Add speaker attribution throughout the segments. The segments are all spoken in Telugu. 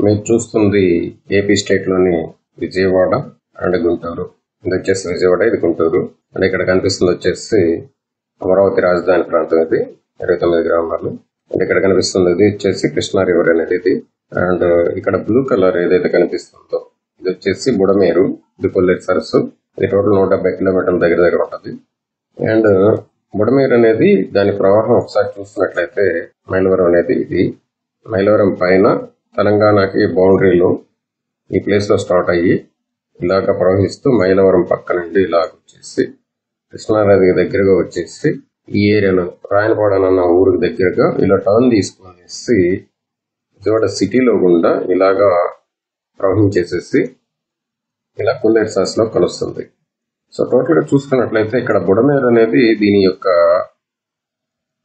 Speaker 1: మీరు చూస్తుంది ఏపీ స్టేట్ లోని విజయవాడ అండ్ గుంటూరు. ఇది వచ్చేసి విజయవాడ, ఇది గుంటూరు. అండ్ ఇక్కడ కనిపిస్తుంది వచ్చేసి అమరావతి రాజధాని ప్రాంతం. ఇది 29 గ్రామాలు. అండ్ ఇక్కడ కనిపిస్తుంది ఇది వచ్చేసి కృష్ణా రివర్ అనేది ఇది. అండ్ ఇక్కడ బ్లూ కలర్ ఏదైతే కనిపిస్తుందో ఇది వచ్చేసి బుడమేరు, ఇది కొల్లేరు సరస్సు. ఇది టోటల్ 170 కిలోమీటర్ల దగ్గర ఉంటుంది. అండ్ బుడమేరు అనేది దాని ప్రవాహం ఒకసారి చూసినట్లయితే మైలవరం అనేది ఇది. మైలవరం పైన తెలంగాణకి బౌండరీలో ఈ ప్లేస్ లో స్టార్ట్ అయ్యి ఇలాగ ప్రవహిస్తూ మైలవరం పక్క నుండి ఇలాగ వచ్చేసి కృష్ణానది దగ్గరగా వచ్చేసి ఈ ఏరియాను రాయనపాడనన్న ఊరికి దగ్గరగా ఇలా టర్న్ తీసుకునేసి విజయవాడ సిటీలో గుండా ఇలాగా ప్రవహించేసేసి ఇలా కొల్లేరు సరస్సులో కలుస్తుంది. సో టోటల్ గా చూసుకున్నట్లయితే ఇక్కడ బుడమేరు అనేది దీని యొక్క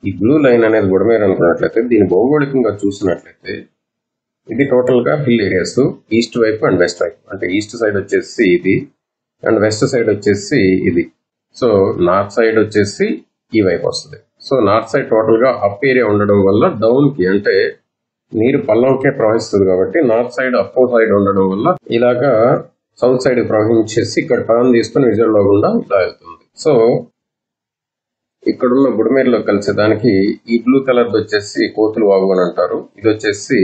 Speaker 1: ఈ బ్లూ లైన్ అనేది బుడమేరు అనుకున్నట్లయితే దీని భౌగోళికంగా చూసినట్లయితే ఇది టోటల్ గా హిల్ ఏరియాస్, ఈస్ట్ వైపు అండ్ వెస్ట్ వైపు. అంటే ఈస్ట్ సైడ్ వచ్చేసి ఇది అండ్ వెస్ట్ సైడ్ వచ్చేసి ఇది. సో నార్త్ సైడ్ వచ్చేసి ఈ వైపు వస్తుంది. సో నార్త్ సైడ్ టోటల్ గా అప్ ఏరియా ఉండడం వల్ల డౌన్ కి అంటే నీరు పల్లంకే ప్రవహిస్తుంది కాబట్టి నార్త్ సైడ్ అప్ సైడ్ ఉండడం వల్ల ఇలాగా సౌత్ సైడ్ ప్రవహించేసి ఇక్కడ టర్న్ తీసుకుని విజయవాడలో గుండా ఇలా వెళ్తుంది. సో ఇక్కడున్న బుడమేరులో కలిసేదానికి ఈ బ్లూ కలర్ వచ్చేసి కోతులు వాగు అని అంటారు, ఇది వచ్చేసి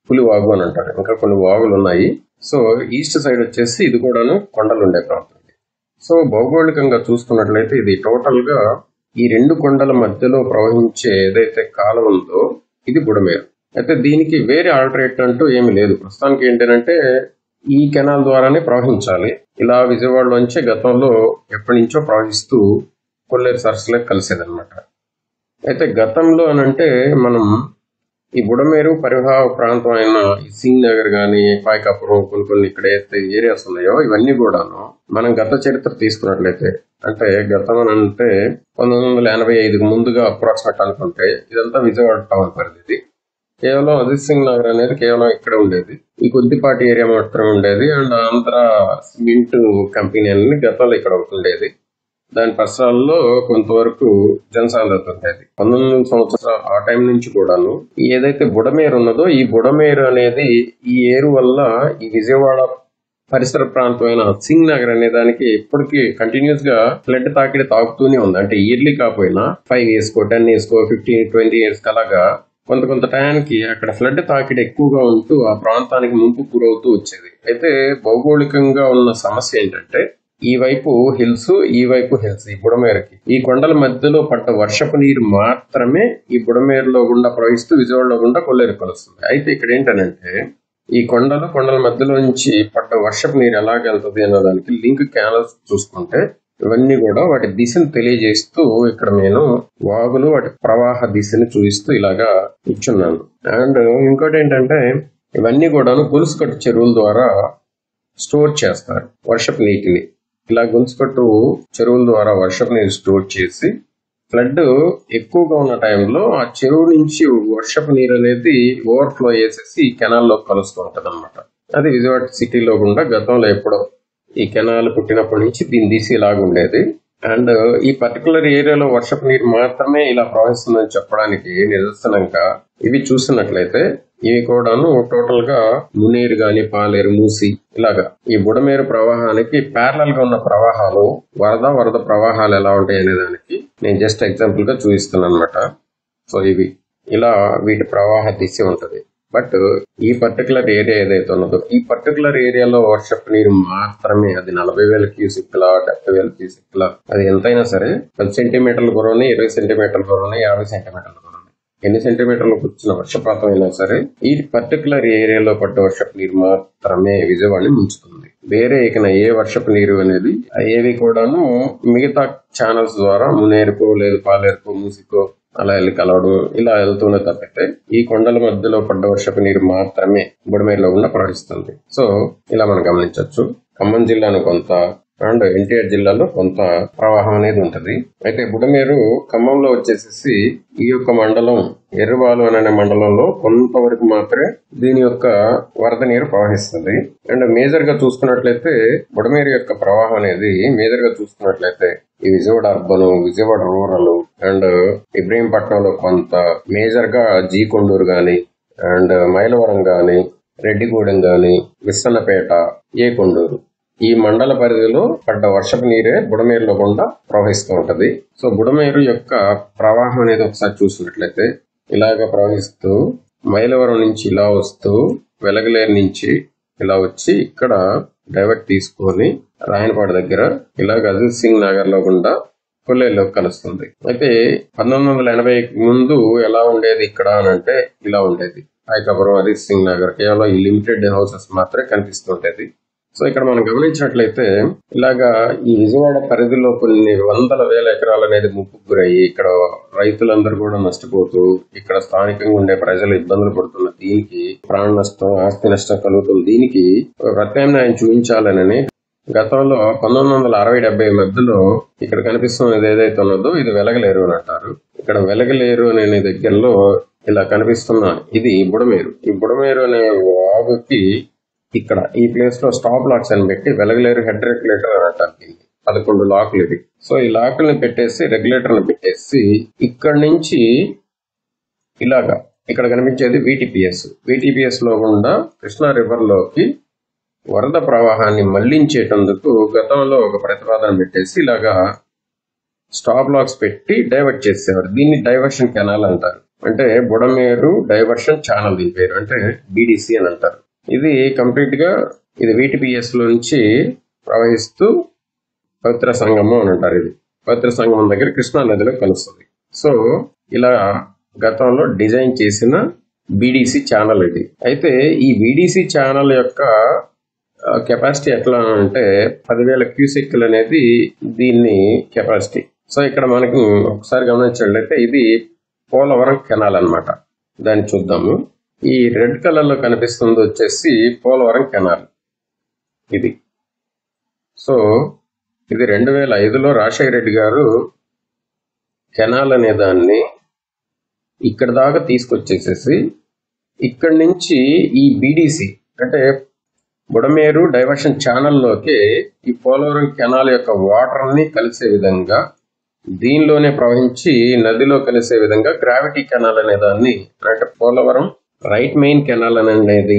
Speaker 1: పులి వాగు అని అంటారు. ఇంకా కొన్ని వాగులు ఉన్నాయి. సో ఈస్ట్ సైడ్ వచ్చేసి ఇది కూడాను కొండలు ఉండే ప్రాంతం. సో భౌగోళికంగా చూసుకున్నట్లయితే ఇది టోటల్ గా ఈ రెండు కొండల మధ్యలో ప్రవహించే ఏదైతే కాలం ఉందో ఇది బుడమేరు. అయితే దీనికి వేరే ఆల్టర్నేట్ అంటూ ఏమి లేదు. ప్రస్తుతానికి ఏంటంటే ఈ కెనాల్ ద్వారానే ప్రవహించాలి. ఇలా విజయవాడలోంచే గతంలో ఎప్పటి నుంచో ప్రవహిస్తూ కొల్లేరు సరస్సులో కలిసేదన్నమాట. అయితే గతంలో అనంటే మనం ఈ బుడమేరు పరివాహ ప్రాంతం అయిన సింగ్ నగర్ గాని, పాయకాపురం, కొన్ని ఇక్కడ ఏదైతే ఏరియాస్ ఉన్నాయో ఇవన్నీ కూడాను మనం గత చరిత్ర తీసుకున్నట్లయితే అంటే గతం అని అంటే 1985 ముందుగా అప్రాక్సిమేట్ అనుకుంటే ఇదంతా విజయవాడ టౌన్ పరిధి. కేవలం అజిత్ సింగ్ నగర్ అనేది కేవలం ఇక్కడ ఉండేది. ఈ కొద్దిపాటి ఏరియా మాత్రమే ఉండేది. అండ్ ఆంధ్ర సిమెంట్ కంపెనీ అనేది గతంలో ఇక్కడ ఒకటి ఉండేది. దాని పరిసరాల్లో కొంతవరకు జనసాంద్రత ఉండేది. 1900 సంవత్సరాలు ఆ టైం నుంచి కూడాను ఏదైతే బుడమేరు ఉన్నదో ఈ బుడమేరు అనేది ఈ ఏరు వల్ల ఈ విజయవాడ పరిసర ప్రాంతమైన సింగ్ నగర్ అనే దానికి ఇప్పటికీ కంటిన్యూస్ గా ఫ్లడ్ తాకిడి తాకుతూనే ఉంది. అంటే ఇయర్లీ కాకపోయినా 5 years 10 years 15 20 years అలాగా కొంత టయానికి అక్కడ ఫ్లడ్ తాకిడి ఎక్కువగా ఉంటూ ఆ ప్రాంతానికి ముంపు గురవుతూ వచ్చేది. అయితే భౌగోళికంగా ఉన్న సమస్య ఏంటంటే ఈ వైపు హిల్స్, ఈ వైపు హిల్స్. ఈ బుడమేరుకి ఈ కొండల మధ్యలో పడ్డ వర్షపు నీరు మాత్రమే ఈ బుడమేరులో గుండా ప్రవహిస్తూ విజయవాడలో గుండా కొల్లేరు కలుస్తుంది. అయితే ఇక్కడ ఏంటనంటే ఈ కొండల మధ్యలో నుంచి పడ్డ వర్షపు నీరు ఎలాగెళ్తుంది అన్నదానికి లింక్ కెనాల్స్ చూసుకుంటే ఇవన్నీ కూడా వాటి దిశను తెలియజేస్తూ ఇక్కడ నేను వాగులు వాటి ప్రవాహ దిశని చూపిస్తూ ఇలాగా ఇచ్చున్నాను. అండ్ ఇంకోటి ఏంటంటే ఇవన్నీ కూడాను గొలుసుకట్టు చెరువుల ద్వారా స్టోర్ చేస్తారు వర్షపు నీటిని. ఇలా గొలుసుకట్టు చెరువుల ద్వారా వర్షపు నీరు స్టోర్ చేసి ఫ్లడ్ ఎక్కువగా ఉన్న టైంలో ఆ చెరువు నుంచి వర్షపు నీరు అనేది ఓవర్ఫ్లో చేసేసి ఈ కెనాల్లో కలుస్తూ ఉంటది అనమాట. అది విజయవాడ సిటీలో గుండా గతంలో ఎప్పుడో ఈ కెనాల్ పుట్టినప్పటి నుంచి దీని దిశ ఇలాగ ఉండేది. అండ్ ఈ పర్టికులర్ ఏరియాలో వర్షపు నీరు మాత్రమే ఇలా ప్రవహిస్తుందని చెప్పడానికి నిదర్శనంగా ఇవి చూసినట్లయితే ఇవి కూడాను టోటల్ గా మునేరు గాని, పాలేరు, మూసి ఇలాగా ఈ బుడమేరు ప్రవాహానికి ప్యారలల్ గా ఉన్న ప్రవాహాలు వరద ప్రవాహాలు ఎలా ఉంటాయి అనే దానికి నేను జస్ట్ ఎగ్జాంపుల్ గా చూపిస్తున్నాను అనమాట. సో ఇవి ఇలా వీటి ప్రవాహ దిశ ఉంటది. బట్ ఈ పర్టికులర్ ఏరియా ఏదైతే ఉన్నదో ఈ పర్టికులర్ ఏరియాలో వర్షపు నీరు మాత్రమే అది 40,000 క్యూసెక్ల 70,000 క్యూసెక్ల అది ఎంతైనా సరే 10 సెంటీమీటర్ల గురవని, 20 సెంటీమీటర్ల గురవని, 50 సెంటీమీటర్ల గురవని ఎన్ని సెంటీమీటర్లకు వచ్చిన వర్షపాతం అయినా సరే ఈ పర్టికులర్ ఏరియాలో పడ్డ వర్షపు నీరు మాత్రమే విజయవాడని ముంచుతుంది. వేరే ఇక ఏ వర్షపు నీరు అనేది ఏవి కూడాను మిగతా ఛానల్స్ ద్వారా మునేరుకో లేదు పాలేరుకో మూసికో అలా వెళ్ళి కలవడం ఇలా వెళ్తూనే తప్పితే ఈ కొండల మధ్యలో పడ్డ వర్షపు నీరు మాత్రమే బుడమేరులో గుండా ప్రవహిస్తుంది. సో ఇలా మనం గమనించవచ్చు. ఖమ్మం జిల్లాను కొంత అండ్ ఎన్టీఆర్ జిల్లాలో కొంత ప్రవాహం అనేది ఉంటది. అయితే బుడమేరు ఖమ్మంలో వచ్చేసి ఈ యొక్క మండలం ఎర్రబాలు అనే మండలంలో కొంతవరకు మాత్రమే దీని యొక్క వరద నీరు ప్రవహిస్తుంది. అండ్ మేజర్ గా చూసుకున్నట్లయితే బుడమేరు యొక్క ప్రవాహం అనేది మేజర్ గా చూసుకున్నట్లయితే ఈ Vijayawada urban, Vijayawada rural and ఇబ్రహీంపట్నంలో కొంత మేజర్ గా జీ కొండూరు గాని అండ్ మైలవరం గాని రెడ్డిగూడెం గాని, విస్సన్నపేట, ఏ కొండూరు ఈ మండల పరిధిలో పడ్డ వర్షపు నీరే బుడమేరులో గుండా ప్రవహిస్తూ ఉంటది. సో బుడమేరు యొక్క ప్రవాహం అనేది ఒకసారి చూసినట్లయితే ఇలాగ ప్రవహిస్తూ మైలవరం నుంచి ఇలా వస్తూ వెలగలేరు నుంచి ఇలా వచ్చి ఇక్కడ డైవర్ట్ తీసుకొని రాయనపాడు దగ్గర ఇలాగ అజిత్ సింగ్ నగర్ లో గుండా కొల్లేరులోకి కలుస్తుంది. అయితే 1980 ముందు ఎలా ఉండేది ఇక్కడ అని అంటే ఇలా ఉండేది. ఐకాపురం, అజిత్ సింగ్ నగర్ కేవలం ఈ లిమిటెడ్ హౌసెస్ మాత్రమే కనిపిస్తుంటేది. సో ఇక్కడ మనం గమనించినట్లయితే ఇలాగా ఈ విజయవాడ పరిధిలో కొన్ని వందల వేల ఎకరాలు అనేది ముప్పుకు గురయ్యి ఇక్కడ రైతులందరూ కూడా నష్టపోతూ ఇక్కడ స్థానికంగా ఉండే ప్రజలు ఇబ్బందులు పడుతున్న దీనికి ప్రాణ నష్టం, ఆస్తి నష్టం కలుగుతుంది. దీనికి ప్రత్యామ్నాయం చూపించాలని గతంలో 1960-70 మధ్యలో ఇక్కడ కనిపిస్తున్నది ఏదైతే ఉన్నదో ఇది వెలగలేరు అని అంటారు. ఇక్కడ వెలగలేరు అనే దగ్గరలో ఇలా కనిపిస్తున్న ఇది బుడమేరు. ఈ బుడమేరు అనే వాగుకి ఇక్కడ ఈ ప్లేస్ లో స్టాప్ లాక్స్ అని పెట్టి వెలగలేరు హెడ్ రెగ్యులేటర్ అని అంటారు. 11 లాకులు ఇది. సో ఈ లాకుల్ని పెట్టేసి రెగ్యులేటర్ ని పెట్టేసి ఇక్కడ నుంచి ఇలాగా ఇక్కడ కనిపించేది VTPS లో గుండా కృష్ణా రివర్ లోకి వరద ప్రవాహాన్ని మళ్లించేటందుకు గతంలో ఒక ప్రతిపాదన పెట్టేసి ఇలాగా స్టాప్ లాక్స్ పెట్టి డైవర్ట్ చేసేవారు. దీన్ని డైవర్షన్ కెనాల్ అంటారు. అంటే బుడమేరు డైవర్షన్ ఛానల్ దీని పేరు, అంటే BDC అని అంటారు. ఇది కంప్లీట్ గా ఇది VTPS లో నుంచి ప్రవహిస్తూ పవిత్ర సంగమం అని అంటారు. ఇది పవిత్ర సంగమం దగ్గర కృష్ణా నదిలో కలుస్తుంది. సో ఇలా గతంలో డిజైన్ చేసిన BDC ఛానల్ ఇది. అయితే ఈ BDC ఛానల్ యొక్క కెపాసిటీ ఎట్లా అంటే 10,000 క్యూసెక్లు అనేది దీన్ని కెపాసిటీ. సో ఇక్కడ మనకు ఒకసారి గమనించినట్లయితే ఇది పోలవరం కెనాల్ అన్నమాట. దాన్ని చూద్దాము. ఈ రెడ్ కలర్ లో కనిపిస్తుంది వచ్చేసి పోలవరం కెనాల్ ఇది. సో ఇది 2005లో రాజశేఖర రెడ్డి గారు కెనాల్ అనే దాన్ని ఇక్కడ దాకా తీసుకొచ్చేసేసి ఇక్కడ నుంచి ఈ BDC అంటే బుడమేరు డైవర్షన్ ఛానల్లోకి ఈ పోలవరం కెనాల్ యొక్క వాటర్ ని కలిసే విధంగా దీనిలోనే ప్రవహించి నదిలో కలిసే విధంగా గ్రావిటీ కెనాల్ అనే దాన్ని అంటే పోలవరం రైట్ మెయిన్ కెనాల్ అనేది